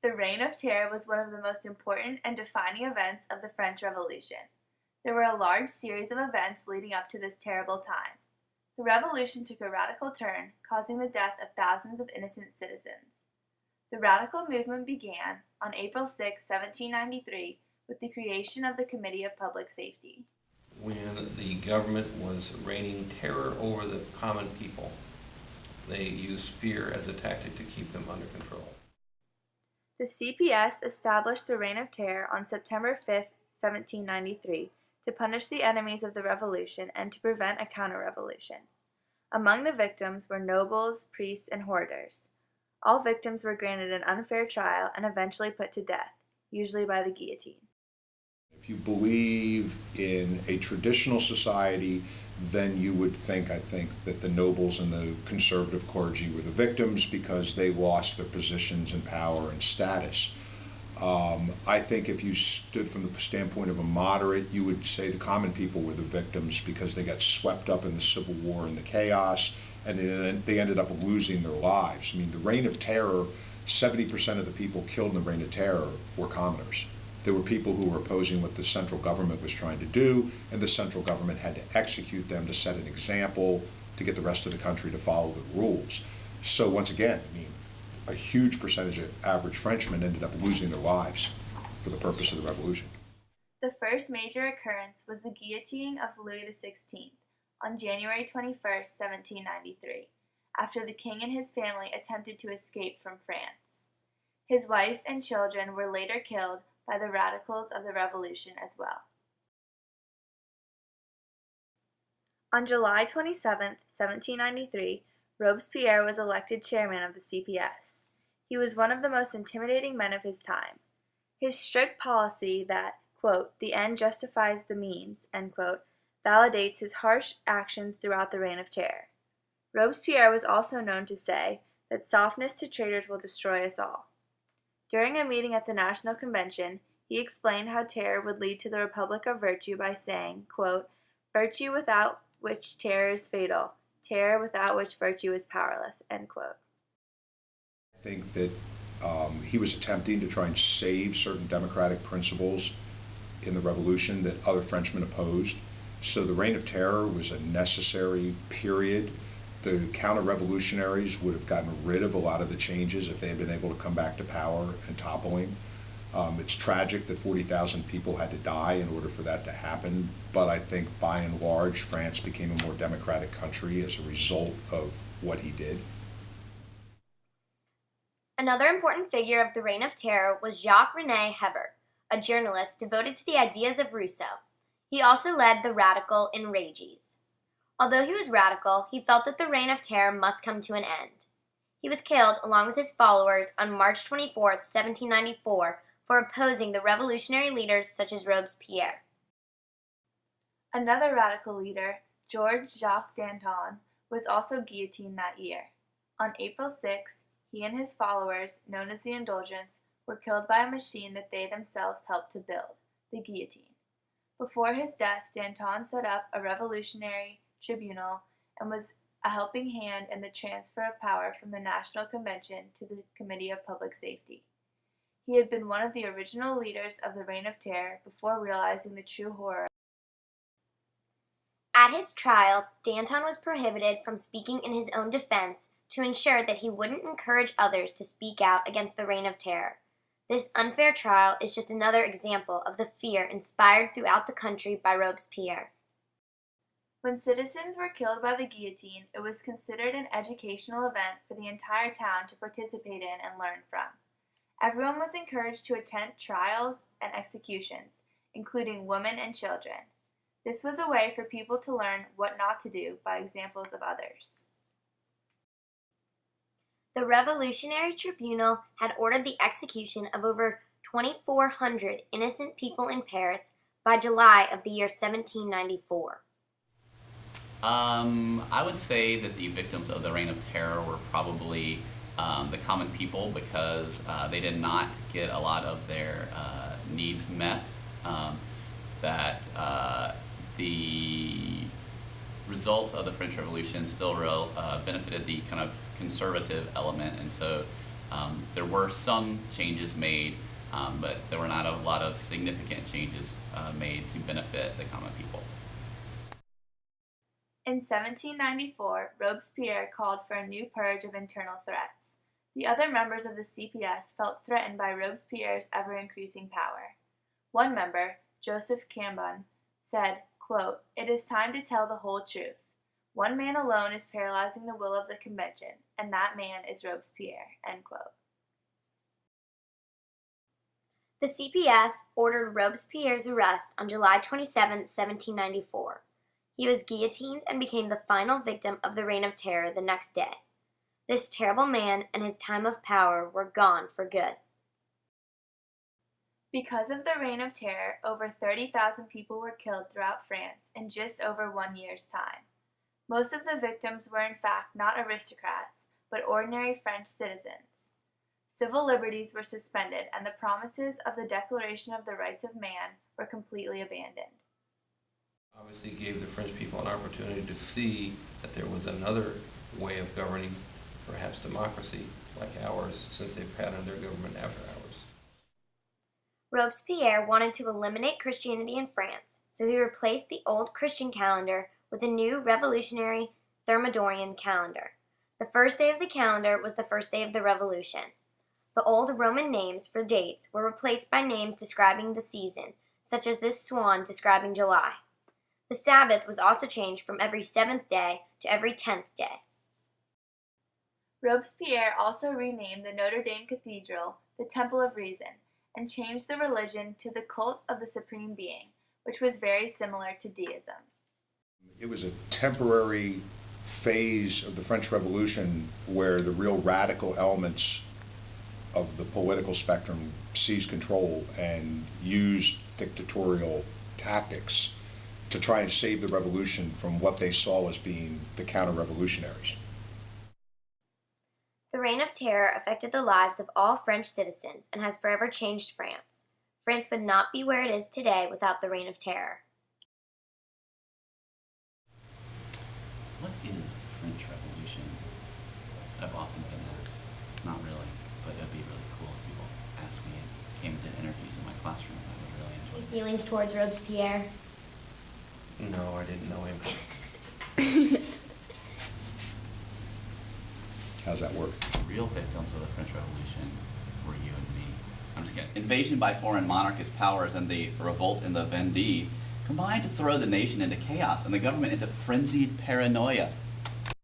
The Reign of Terror was one of the most important and defining events of the French Revolution. There were a large series of events leading up to this terrible time. The revolution took a radical turn, causing the death of thousands of innocent citizens. The radical movement began on April 6, 1793, with the creation of the Committee of Public Safety. When the government was raining terror over the common people, they used fear as a tactic to keep them under control. The CPS established the Reign of Terror on September 5, 1793, to punish the enemies of the revolution and to prevent a counter-revolution. Among the victims were nobles, priests, and hoarders. All victims were granted an unfair trial and eventually put to death, usually by the guillotine. If you believe in a traditional society, then you would think, I think, that the nobles and the conservative clergy were the victims because they lost their positions and power and status. I think if you stood from the standpoint of a moderate, you would say the common people were the victims because they got swept up in the Civil War and the chaos, and they ended up losing their lives. I mean, the Reign of Terror, 70% of the people killed in the Reign of Terror were commoners. There were people who were opposing what the central government was trying to do, and the central government had to execute them to set an example to get the rest of the country to follow the rules. So once again, I mean, a huge percentage of average Frenchmen ended up losing their lives for the purpose of the revolution. The first major occurrence was the guillotining of Louis XVI on January 21, 1793, after the king and his family attempted to escape from France. His wife and children were later killed by the radicals of the revolution as well. On July 27, 1793, Robespierre was elected chairman of the CPS. He was one of the most intimidating men of his time. His strict policy that, quote, the end justifies the means, end quote, validates his harsh actions throughout the Reign of Terror. Robespierre was also known to say that softness to traitors will destroy us all. During a meeting at the National Convention, he explained how terror would lead to the Republic of Virtue by saying, quote, virtue without which terror is fatal, terror without which virtue is powerless, end quote. I think that he was attempting to try and save certain democratic principles in the revolution that other Frenchmen opposed. So the Reign of Terror was a necessary period. The counter-revolutionaries would have gotten rid of a lot of the changes if they had been able to come back to power and topple him. It's tragic that 40,000 people had to die in order for that to happen, but I think by and large France became a more democratic country as a result of what he did. Another important figure of the Reign of Terror was Jacques-René Hebert, a journalist devoted to the ideas of Rousseau. He also led the radical Enrages. Although he was radical, he felt that the Reign of Terror must come to an end. He was killed along with his followers on March 24, 1794, for opposing the revolutionary leaders such as Robespierre. Another radical leader, Georges Jacques Danton, was also guillotined that year. On April 6, he and his followers, known as the Indulgents, were killed by a machine that they themselves helped to build, the guillotine. Before his death, Danton set up a revolutionary tribunal and was a helping hand in the transfer of power from the National Convention to the Committee of Public Safety. He had been one of the original leaders of the Reign of Terror before realizing the true horror. At his trial, Danton was prohibited from speaking in his own defense to ensure that he wouldn't encourage others to speak out against the Reign of Terror. This unfair trial is just another example of the fear inspired throughout the country by Robespierre. When citizens were killed by the guillotine, it was considered an educational event for the entire town to participate in and learn from. Everyone was encouraged to attend trials and executions, including women and children. This was a way for people to learn what not to do by examples of others. The Revolutionary Tribunal had ordered the execution of over 2,400 innocent people in Paris by July of the year 1794. I would say that the victims of the Reign of Terror were probably the common people because they did not get a lot of their needs met. That the result of the French Revolution still benefited the kind of conservative element, and so There were some changes made, but there were not a lot of significant changes made to benefit the common people. In 1794, Robespierre called for a new purge of internal threats. The other members of the CPS felt threatened by Robespierre's ever-increasing power. One member, Joseph Cambon, said, quote, "It is time to tell the whole truth. One man alone is paralyzing the will of the convention, and that man is Robespierre." End quote. The CPS ordered Robespierre's arrest on July 27, 1794. He was guillotined and became the final victim of the Reign of Terror the next day. This terrible man and his time of power were gone for good. Because of the Reign of Terror, over 30,000 people were killed throughout France in just over 1 year's time. Most of the victims were in fact not aristocrats, but ordinary French citizens. Civil liberties were suspended, and the promises of the Declaration of the Rights of Man were completely abandoned. Obviously gave the French people an opportunity to see that there was another way of governing, perhaps democracy, like ours, since they've had their government after ours. Robespierre wanted to eliminate Christianity in France, so he replaced the old Christian calendar with a new revolutionary Thermidorian calendar. The first day of the calendar was the first day of the revolution. The old Roman names for dates were replaced by names describing the season, such as this swan describing July. The Sabbath was also changed from every 7th day to every 10th day. Robespierre also renamed the Notre Dame Cathedral the Temple of Reason and changed the religion to the cult of the Supreme Being, which was very similar to deism. It was a temporary phase of the French Revolution where the real radical elements of the political spectrum seized control and used dictatorial tactics to try and save the revolution from what they saw as being the counter-revolutionaries. The Reign of Terror affected the lives of all French citizens and has forever changed France. France would not be where it is today without the Reign of Terror. What is the French Revolution? I've often been asked. Not really, but it'd be really cool if people asked me and came to interviews in my classroom. I would really enjoy it. Feelings towards Robespierre? No, I didn't know him. How's that work? The real victims of the French Revolution were you and me. I'm just kidding. Invasion by foreign monarchist powers and the revolt in the Vendée combined to throw the nation into chaos and the government into frenzied paranoia.